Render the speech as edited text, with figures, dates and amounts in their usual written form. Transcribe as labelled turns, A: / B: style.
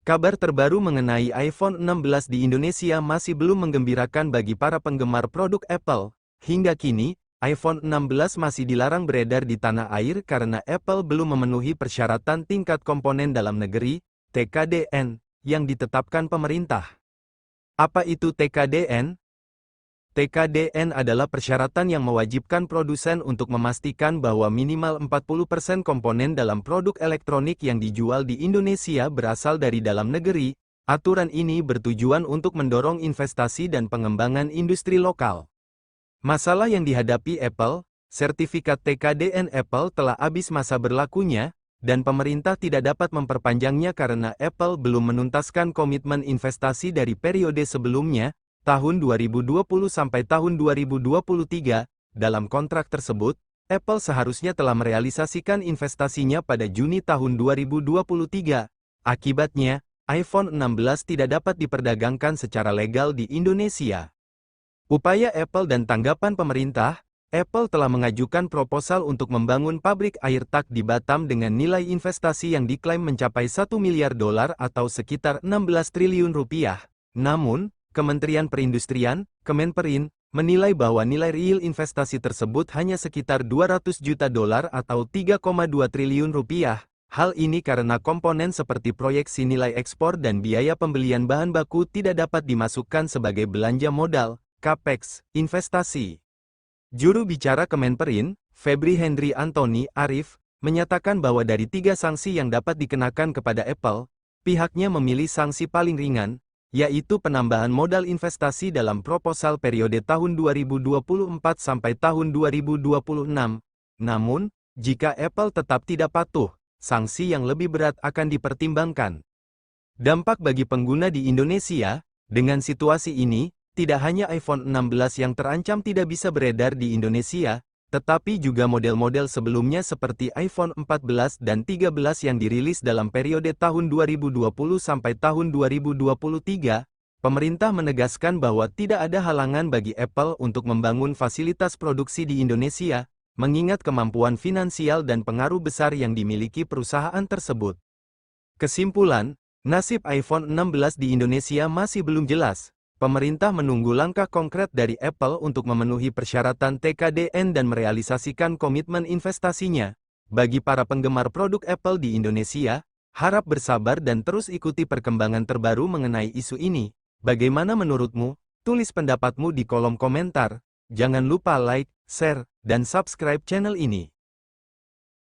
A: Kabar terbaru mengenai iPhone 16 di Indonesia masih belum menggembirakan bagi para penggemar produk Apple. Hingga kini, iPhone 16 masih dilarang beredar di tanah air karena Apple belum memenuhi persyaratan tingkat komponen dalam negeri, TKDN, yang ditetapkan pemerintah. Apa itu TKDN? TKDN adalah persyaratan yang mewajibkan produsen untuk memastikan bahwa minimal 40% komponen dalam produk elektronik yang dijual di Indonesia berasal dari dalam negeri. Aturan ini bertujuan untuk mendorong investasi dan pengembangan industri lokal. Masalah yang dihadapi Apple, sertifikat TKDN Apple telah habis masa berlakunya, dan pemerintah tidak dapat memperpanjangnya karena Apple belum menuntaskan komitmen investasi dari periode sebelumnya, tahun 2020 sampai tahun 2023, dalam kontrak tersebut, Apple seharusnya telah merealisasikan investasinya pada Juni tahun 2023. Akibatnya, iPhone 16 tidak dapat diperdagangkan secara legal di Indonesia. Upaya Apple dan tanggapan pemerintah, Apple telah mengajukan proposal untuk membangun pabrik AirTag di Batam dengan nilai investasi yang diklaim mencapai $1 miliar atau sekitar 16 triliun rupiah. Namun, Kementerian Perindustrian, Kemenperin, menilai bahwa nilai real investasi tersebut hanya sekitar $200 juta atau 3,2 triliun rupiah. Hal ini karena komponen seperti proyeksi nilai ekspor dan biaya pembelian bahan baku tidak dapat dimasukkan sebagai belanja modal, capex, investasi. Juru bicara Kemenperin, Febri Henry Anthony Arif, menyatakan bahwa dari 3 sanksi yang dapat dikenakan kepada Apple, pihaknya memilih sanksi paling ringan, yaitu penambahan modal investasi dalam proposal periode tahun 2024 sampai tahun 2026. Namun, jika Apple tetap tidak patuh, sanksi yang lebih berat akan dipertimbangkan. Dampak bagi pengguna di Indonesia, dengan situasi ini, tidak hanya iPhone 16 yang terancam tidak bisa beredar di Indonesia, tetapi juga model-model sebelumnya seperti iPhone 14 dan 13 yang dirilis dalam periode tahun 2020 sampai tahun 2023, pemerintah menegaskan bahwa tidak ada halangan bagi Apple untuk membangun fasilitas produksi di Indonesia, mengingat kemampuan finansial dan pengaruh besar yang dimiliki perusahaan tersebut. Kesimpulan, nasib iPhone 16 di Indonesia masih belum jelas. Pemerintah menunggu langkah konkret dari Apple untuk memenuhi persyaratan TKDN dan merealisasikan komitmen investasinya. Bagi para penggemar produk Apple di Indonesia, harap bersabar dan terus ikuti perkembangan terbaru mengenai isu ini. Bagaimana menurutmu? Tulis pendapatmu di kolom komentar. Jangan lupa like, share, dan subscribe channel ini.